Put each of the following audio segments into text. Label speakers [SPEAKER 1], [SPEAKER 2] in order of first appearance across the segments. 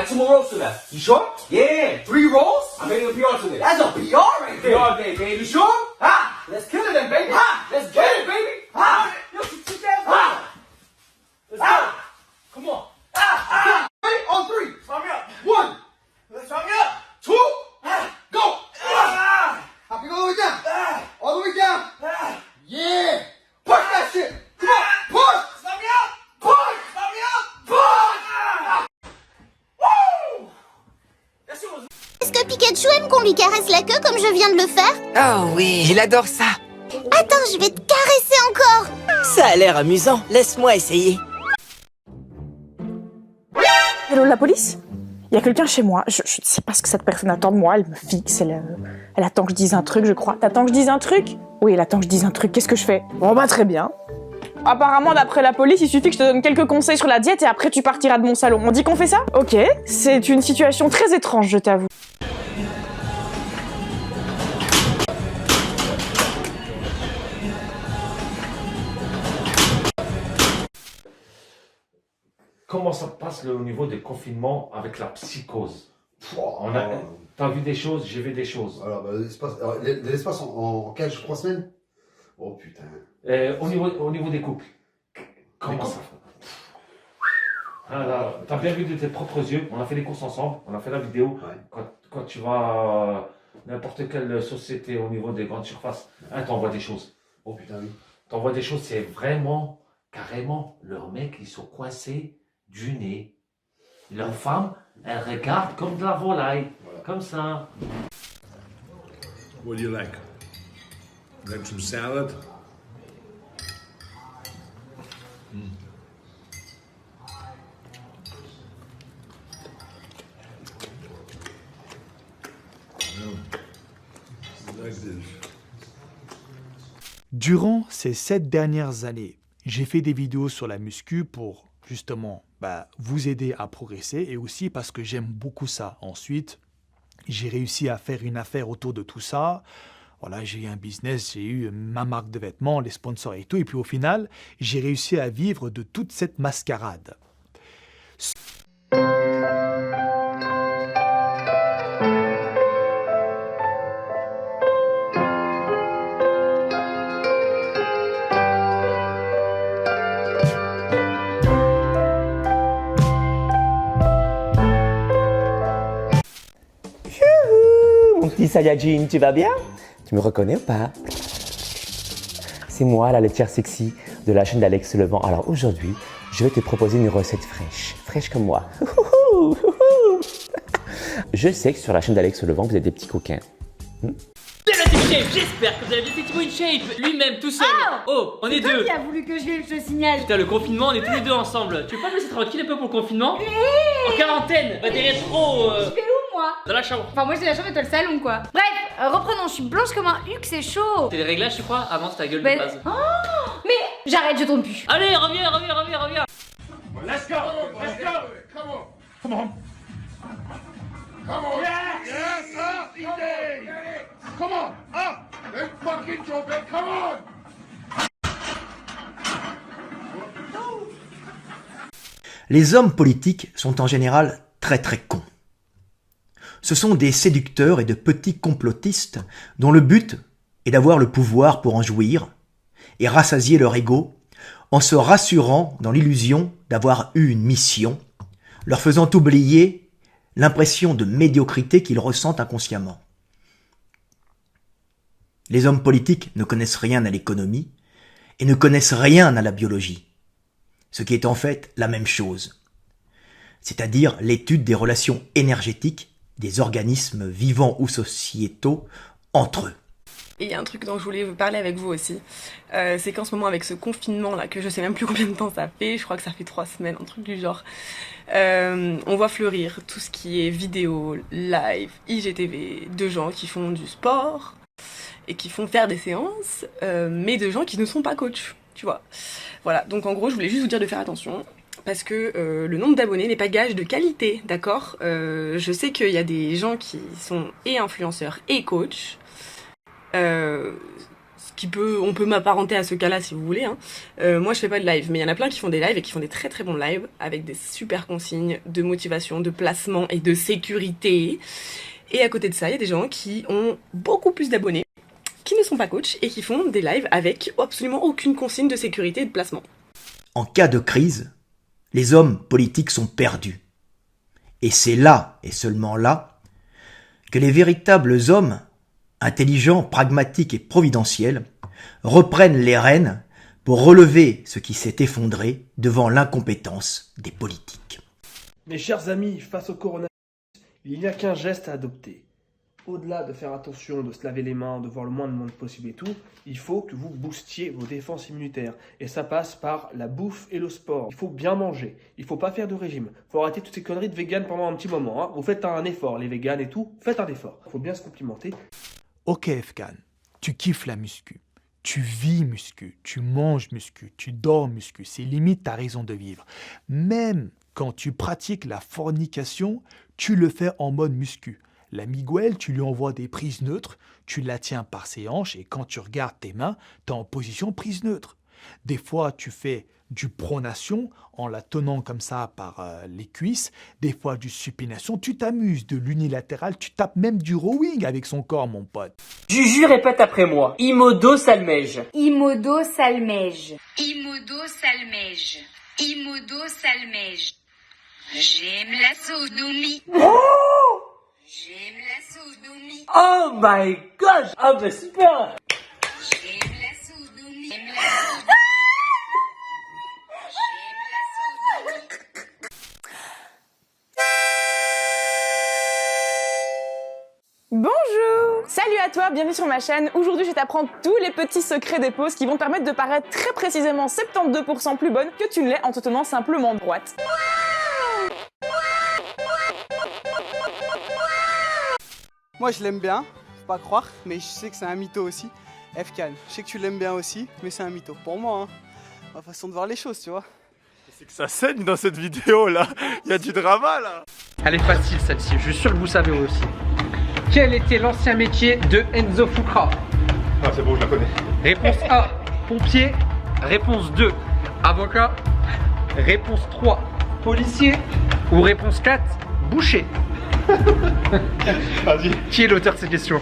[SPEAKER 1] got 2 more rolls to left. You sure? Yeah. 3 rolls? I'm making a PR today. That's a PR right there. PR day, baby. You sure? Ha! Let's kill it then, baby. Ha! Let's get it, baby. Ha! Yo, sit down. Ha! Let's go. Come on. Ready? On 3. Stop me up. 1. Let's stop me up. 2. Go. Hop it all the way down. All the way down. Yeah. Push that shit. Come on. Push. Stop me up. Push. Stop me up. Push. Woo. That shit was...
[SPEAKER 2] Est-ce que Pikachu aime qu'on lui caresse la queue comme je viens de le faire?
[SPEAKER 3] Oh oui, il adore ça.
[SPEAKER 2] Attends, je vais te caresser encore.
[SPEAKER 3] Ça a l'air amusant, laisse-moi essayer.
[SPEAKER 4] Hello, la police? Il y a quelqu'un chez moi, je ne sais pas ce que cette personne attend de moi, elle me fixe, elle attend que je dise un truc, je crois. T'attends que je dise un truc? Oui, elle attend que je dise un truc, qu'est-ce que je fais? Bon bah très bien. Apparemment, d'après la police, il suffit que je te donne quelques conseils sur la diète et après tu partiras de mon salon. On dit qu'on fait ça? Ok, c'est une situation très étrange, je t'avoue.
[SPEAKER 5] Comment ça passe au niveau des confinements avec la psychose?
[SPEAKER 6] Alors,
[SPEAKER 5] T'as vu des choses, j'ai vu des choses.
[SPEAKER 6] alors, bah, l'espace en quelle, 3 semaines? Oh putain.
[SPEAKER 5] Au niveau des couples, comment ça fait? T'as bien vu de tes propres yeux, on a fait les courses ensemble, on a fait la vidéo.
[SPEAKER 6] Ouais.
[SPEAKER 5] Quand tu vas n'importe quelle société au niveau des grandes surfaces, t'envoies des choses.
[SPEAKER 6] Oh putain, oui.
[SPEAKER 5] T'envoies des choses, c'est vraiment, carrément, leurs mecs, ils sont coincés du nez. Leur femme, elle regarde comme de la volaille,
[SPEAKER 6] Voilà.
[SPEAKER 5] comme ça.
[SPEAKER 7] What do you like? Like some salad? Like this.
[SPEAKER 8] Durant ces 7 dernières années, j'ai fait des vidéos sur la muscu pour justement vous aider à progresser et aussi parce que j'aime beaucoup ça. Ensuite, j'ai réussi à faire une affaire autour de tout ça. Voilà, j'ai eu un business, j'ai eu ma marque de vêtements, les sponsors et tout. Et puis au final, j'ai réussi à vivre de toute cette mascarade.
[SPEAKER 9] Mon petit Saiyajin, tu vas bien? Tu me reconnais ou pas? C'est moi, la laitière sexy de la chaîne d'Alex Levent. Alors aujourd'hui, je vais te proposer une recette fraîche, fraîche comme moi. Je sais que sur la chaîne d'Alex Levent, vous êtes des petits coquins.
[SPEAKER 10] J'espère que vous avez bien fait Thibaut InShape lui-même tout seul. Oh, on est deux.
[SPEAKER 11] Qui a voulu que je vienne, je te signale.
[SPEAKER 10] Putain, le confinement, on est tous les deux ensemble. Tu veux pas me laisser tranquille un peu pour le confinement? En quarantaine, bah des rétros.
[SPEAKER 11] Je vais où moi?
[SPEAKER 10] Dans la chambre.
[SPEAKER 11] Enfin moi j'ai la chambre et toi le salon quoi. Bref, reprenons, je suis blanche comme un huc, c'est chaud.
[SPEAKER 10] C'est les réglages tu crois? Avance ta gueule de
[SPEAKER 11] Ben-
[SPEAKER 10] base.
[SPEAKER 11] Oh, mais j'arrête, je tourne plus.
[SPEAKER 10] Allez, reviens.
[SPEAKER 7] Let's go! Let's go! Come on! Come on! Come on! Yes! Yes! Up! Easy! Come on! Up! Let's fucking jump it! Come on!
[SPEAKER 12] Les hommes politiques sont en général très cons. Ce sont des séducteurs et de petits complotistes dont le but est d'avoir le pouvoir pour en jouir et rassasier leur ego en se rassurant dans l'illusion d'avoir eu une mission, leur faisant oublier l'impression de médiocrité qu'ils ressentent inconsciemment. Les hommes politiques ne connaissent rien à l'économie et ne connaissent rien à la biologie, ce qui est en fait la même chose, c'est-à-dire l'étude des relations énergétiques des organismes vivants ou sociétaux entre eux.
[SPEAKER 13] Et il y a un truc dont je voulais vous parler avec vous aussi, c'est qu'en ce moment avec ce confinement là, que je sais même plus combien de temps ça fait, je crois que ça fait 3 semaines, un truc du genre, on voit fleurir tout ce qui est vidéo, live, IGTV, de gens qui font du sport et qui font faire des séances, mais de gens qui ne sont pas coachs, tu vois. Voilà, donc en gros je voulais juste vous dire de faire attention, parce que le nombre d'abonnés n'est pas gage de qualité, d'accord? Je sais qu'il y a des gens qui sont et influenceurs et coachs. Ce on peut m'apparenter à ce cas-là si vous voulez. Hein. Moi, je fais pas de live, mais il y en a plein qui font des lives et qui font des très très bons lives avec des super consignes de motivation, de placement et de sécurité. Et à côté de ça, il y a des gens qui ont beaucoup plus d'abonnés, qui ne sont pas coachs et qui font des lives avec absolument aucune consigne de sécurité et de placement.
[SPEAKER 12] En cas de crise, les hommes politiques sont perdus. Et c'est là, et seulement là, que les véritables hommes, intelligents, pragmatiques et providentiels, reprennent les rênes pour relever ce qui s'est effondré devant l'incompétence des politiques.
[SPEAKER 14] Mes chers amis, face au coronavirus, il n'y a qu'un geste à adopter. Au-delà de faire attention, de se laver les mains, de voir le moins de monde possible et tout, il faut que vous boostiez vos défenses immunitaires. Et ça passe par la bouffe et le sport. Il faut bien manger. Il faut pas faire de régime. Il faut arrêter toutes ces conneries de vegan pendant un petit moment. Hein. Vous faites un effort, les véganes et tout, faites un effort. Il faut bien se complimenter.
[SPEAKER 8] Ok Efkan, tu kiffes la muscu. Tu vis muscu, tu manges muscu, tu dors muscu. C'est limite ta raison de vivre. Même quand tu pratiques la fornication, tu le fais en mode muscu. La miguel, tu lui envoies des prises neutres, tu la tiens par ses hanches et quand tu regardes tes mains, tu es en position prise neutre. Des fois, tu fais du pronation en la tenant comme ça par les cuisses. Des fois, du supination. Tu t'amuses de l'unilatéral. Tu tapes même du rowing avec son corps, mon pote.
[SPEAKER 3] Juju, répète après moi. Imodo salmège.
[SPEAKER 11] Imodo salmège. Imodo salmège. Imodo salmège. J'aime la sodomie.
[SPEAKER 3] Oh!
[SPEAKER 11] J'aime la sodomie.
[SPEAKER 3] Oh my gosh! Ah bah super!
[SPEAKER 11] J'aime la sodomie. J'aime la sodomie. J'aime la sodomie.
[SPEAKER 4] Bonjour! Salut à toi, bienvenue sur ma chaîne. Aujourd'hui, je vais t'apprendre tous les petits secrets des poses qui vont te permettre de paraître très précisément 72% plus bonne que tu ne l'es en te tenant simplement droite.
[SPEAKER 15] Moi je l'aime bien, faut pas croire, mais je sais que c'est un mytho aussi. Efkan, je sais que tu l'aimes bien aussi, mais c'est un mytho. Pour moi, hein, ma façon de voir les choses, tu vois.
[SPEAKER 16] C'est que ça saigne dans cette vidéo là, il y a du drama là.
[SPEAKER 17] Elle est facile celle-ci, je suis sûr que vous savez aussi. Quel était l'ancien métier de Enzo Fuka?
[SPEAKER 16] Ah c'est bon, je la connais.
[SPEAKER 17] Réponse A, pompier. Réponse 2, avocat. Réponse 3, policier. Ou réponse 4, boucher.
[SPEAKER 16] Vas-y.
[SPEAKER 17] Qui est l'auteur de ces questions?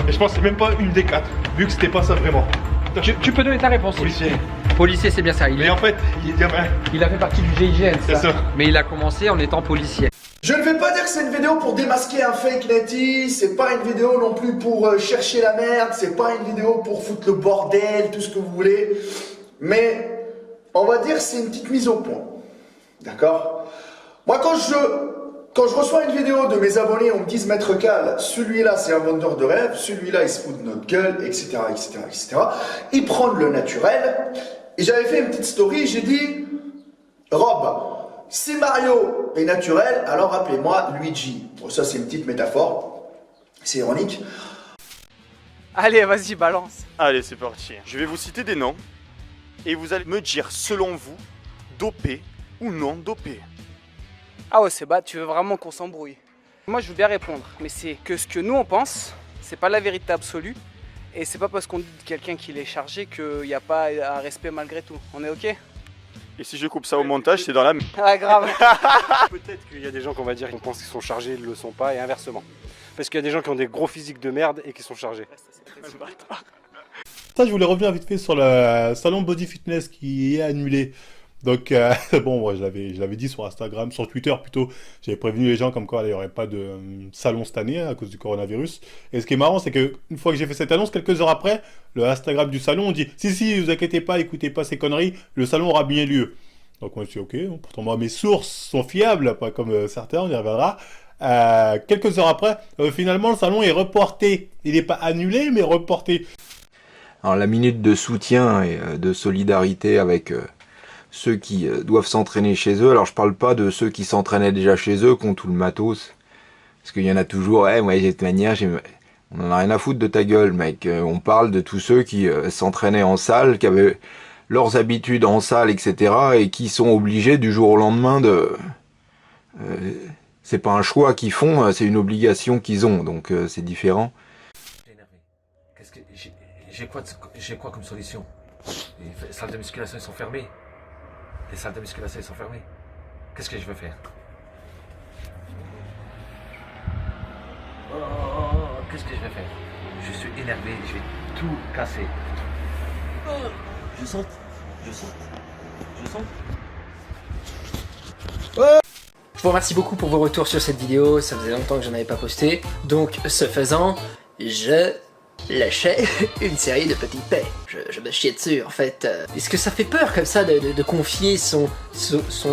[SPEAKER 16] Je pense que c'est même pas une des 4, vu que c'était pas ça vraiment.
[SPEAKER 17] Tu peux donner ta réponse.
[SPEAKER 16] Policier.
[SPEAKER 17] Policier, c'est bien ça.
[SPEAKER 16] Mais en fait,
[SPEAKER 17] il a fait partie du GIGN,
[SPEAKER 16] c'est ça.
[SPEAKER 17] Mais il a commencé en étant policier.
[SPEAKER 18] Je ne vais pas dire que c'est une vidéo pour démasquer un fake Netty, c'est pas une vidéo non plus pour chercher la merde, c'est pas une vidéo pour foutre le bordel, tout ce que vous voulez, mais on va dire que c'est une petite mise au point, d'accord? Moi quand je reçois une vidéo de mes abonnés, on me dit Maître Cal, celui-là c'est un vendeur de rêve, celui-là il se fout de notre gueule, etc., etc., etc. Il prend le naturel, et j'avais fait une petite story, j'ai dit, Rob, si Mario est naturel, alors appelez-moi Luigi. Bon, ça c'est une petite métaphore, c'est ironique.
[SPEAKER 15] Allez, vas-y, balance.
[SPEAKER 16] Allez, c'est parti. Je vais vous citer des noms et vous allez me dire selon vous, dopé ou non dopé.
[SPEAKER 15] Ah ouais, c'est bas, tu veux vraiment qu'on s'embrouille. Moi je veux bien répondre, mais c'est que ce que nous on pense, c'est pas la vérité absolue. Et c'est pas parce qu'on dit de quelqu'un qu'il est chargé qu'il n'y a pas un respect malgré tout. On est ok?
[SPEAKER 16] Et si je coupe ça au montage, c'est dans la...
[SPEAKER 15] Ah grave.
[SPEAKER 19] Peut-être qu'il y a des gens qu'on va dire qu'on pense qu'ils sont chargés, ils ne le sont pas, et inversement. Parce qu'il y a des gens qui ont des gros physiques de merde et qui sont chargés.
[SPEAKER 20] Ça, je voulais revenir vite fait sur le salon Body Fitness qui est annulé. Donc, bon, moi, je l'avais dit sur Instagram, sur Twitter plutôt. J'avais prévenu les gens comme quoi il n'y aurait pas de salon cette année à cause du coronavirus. Et ce qui est marrant, c'est qu'une fois que j'ai fait cette annonce, quelques heures après, le Instagram du salon, on dit « Si, vous inquiétez pas, écoutez pas ces conneries, le salon aura bien lieu. » Donc, moi, je suis ok. Pourtant, moi, mes sources sont fiables, pas comme certains, on y reviendra. Quelques heures après, finalement, le salon est reporté. Il n'est pas annulé, mais reporté.
[SPEAKER 21] Alors, la minute de soutien et de solidarité avec... ceux qui doivent s'entraîner chez eux. Alors je parle pas de ceux qui s'entraînaient déjà chez eux, qui ont tout le matos. Parce qu'il y en a toujours, moi de toute manière, on en a rien à foutre de ta gueule, mec. On parle de tous ceux qui s'entraînaient en salle, qui avaient leurs habitudes en salle, etc. et qui sont obligés du jour au lendemain de... c'est pas un choix qu'ils font, c'est une obligation qu'ils ont, donc c'est différent.
[SPEAKER 5] Qu'est-ce que j'ai quoi comme solution? Les salles de musculation ils sont fermées. Les salles de musculation ils sont fermées. Qu'est-ce que je vais faire? Qu'est-ce que je vais faire? Je suis énervé, je vais tout casser. Je saute.
[SPEAKER 17] Je vous remercie beaucoup pour vos retours sur cette vidéo, ça faisait longtemps que j'en avais pas posté. Donc, ce faisant, je lâchais une série de petites paix. Je me chiais dessus en fait. Est-ce que ça fait peur comme ça de confier son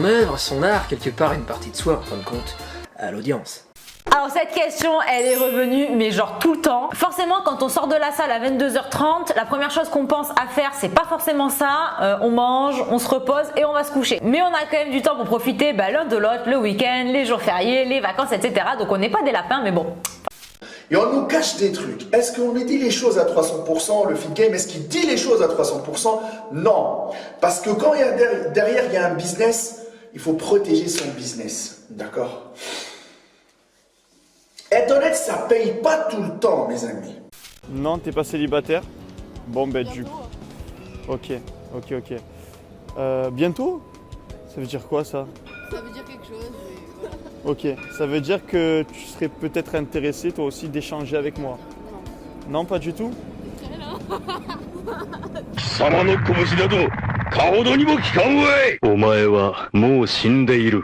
[SPEAKER 17] œuvre, son art, quelque part, une partie de soi en fin de compte, à l'audience?
[SPEAKER 11] Alors cette question, elle est revenue, mais genre tout le temps. Forcément, quand on sort de la salle à 22h30, la première chose qu'on pense à faire, c'est pas forcément ça. On mange, on se repose et on va se coucher. Mais on a quand même du temps pour profiter l'un de l'autre, le week-end, les jours fériés, les vacances, etc. Donc on n'est pas des lapins, mais bon.
[SPEAKER 18] Et on nous cache des trucs. Est-ce qu'on lui dit les choses à 300%? Le fit game, est-ce qu'il dit les choses à 300%? Non. Parce que quand derrière, il y a un business, il faut protéger son business. D'accord? Être honnête, ça paye pas tout le temps, mes amis.
[SPEAKER 1] Non, t'es pas célibataire? Bon, ben du coup. Ok. Bientôt? Ça veut dire quoi ça?
[SPEAKER 22] Ça veut dire quelque chose, mais voilà.
[SPEAKER 1] Ok, ça veut dire que tu serais peut-être intéressé toi aussi d'échanger avec moi? Non, pas du tout?
[SPEAKER 7] 貴様の拳などかほどにも効かんわい。お前はもう死んでいる。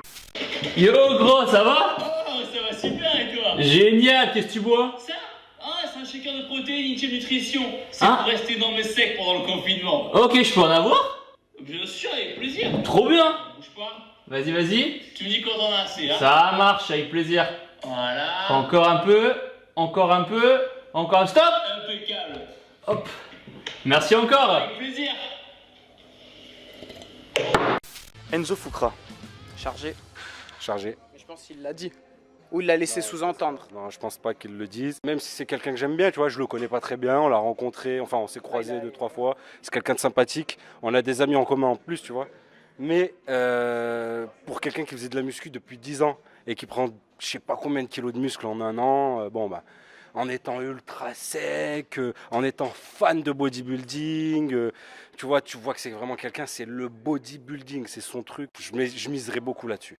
[SPEAKER 10] Yo gros, ça va?
[SPEAKER 22] Oh, ça va super et toi?
[SPEAKER 10] Génial, qu'est-ce que tu bois?
[SPEAKER 22] Ça? Ah, c'est un shaker de protéines, Intim Nutrition. C'est
[SPEAKER 10] Ah.
[SPEAKER 22] pour rester énorme et sec pendant le confinement.
[SPEAKER 10] Ok, je peux en avoir?
[SPEAKER 22] Bien sûr, avec plaisir.
[SPEAKER 10] Trop bien.
[SPEAKER 22] Bouge pas.
[SPEAKER 10] Vas-y.
[SPEAKER 22] Tu me dis quand t'en as assez, hein?
[SPEAKER 10] Ça marche, avec plaisir.
[SPEAKER 22] Voilà.
[SPEAKER 10] Encore un peu, encore un stop.
[SPEAKER 22] Impeccable.
[SPEAKER 10] Hop. Merci encore.
[SPEAKER 22] Avec plaisir.
[SPEAKER 15] Enzo Fukra. Chargé. Mais je pense qu'il l'a dit. Ou il l'a laissé sous-entendre.
[SPEAKER 19] Non, je pense pas qu'il le dise. Même si c'est quelqu'un que j'aime bien, tu vois, je le connais pas très bien, on l'a rencontré, enfin on s'est croisé 2-3 fois. C'est quelqu'un de sympathique, on a des amis en commun en plus, tu vois. Mais pour quelqu'un qui faisait de la muscu depuis 10 ans et qui prend je sais pas combien de kilos de muscles en un an, en étant ultra sec, en étant fan de bodybuilding, tu vois que c'est vraiment quelqu'un, c'est le bodybuilding, c'est son truc. Je miserais beaucoup là-dessus.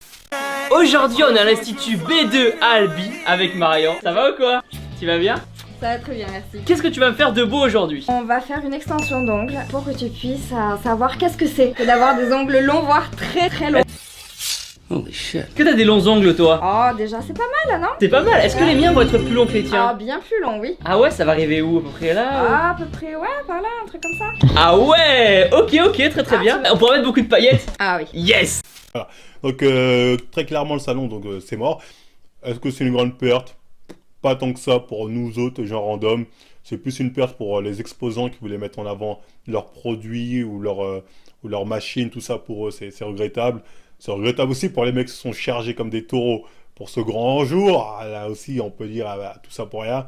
[SPEAKER 10] Aujourd'hui, on est à l'Institut B2 à Albi avec Marion. Ça va ou quoi? Tu vas bien?
[SPEAKER 23] Ça va très bien, merci.
[SPEAKER 10] Qu'est-ce que tu vas me faire de beau aujourd'hui?
[SPEAKER 23] On va faire une extension d'ongles pour que tu puisses savoir qu'est-ce que c'est que d'avoir des ongles longs, voire très très longs.
[SPEAKER 10] Holy shit. Est-ce que t'as des longs ongles toi?
[SPEAKER 23] Oh, déjà c'est pas mal, non?
[SPEAKER 10] C'est pas mal. Est-ce que les miens vont être plus longs que les tiens?
[SPEAKER 23] Ah, bien plus longs, oui.
[SPEAKER 10] Ah ouais, ça va arriver où? À peu près là?
[SPEAKER 23] Ah, à peu près, ouais, par là, un truc comme ça.
[SPEAKER 10] Ah ouais. Ok, très bien. On pourra mettre beaucoup de paillettes?
[SPEAKER 23] Ah oui.
[SPEAKER 10] Yes.
[SPEAKER 20] Voilà. Donc très clairement le salon, donc c'est mort. Est-ce que c'est une grande perte? Pas tant que ça pour nous autres, gens random. C'est plus une perte pour les exposants qui voulaient mettre en avant leurs produits ou leurs machines, tout ça pour eux, c'est regrettable. C'est regrettable aussi pour les mecs qui se sont chargés comme des taureaux pour ce grand jour. Ah, là aussi, on peut dire tout ça pour rien.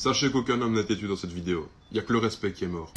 [SPEAKER 2] Sachez qu'aucun homme n'a été tué dans cette vidéo. Il n'y a que le respect qui est mort.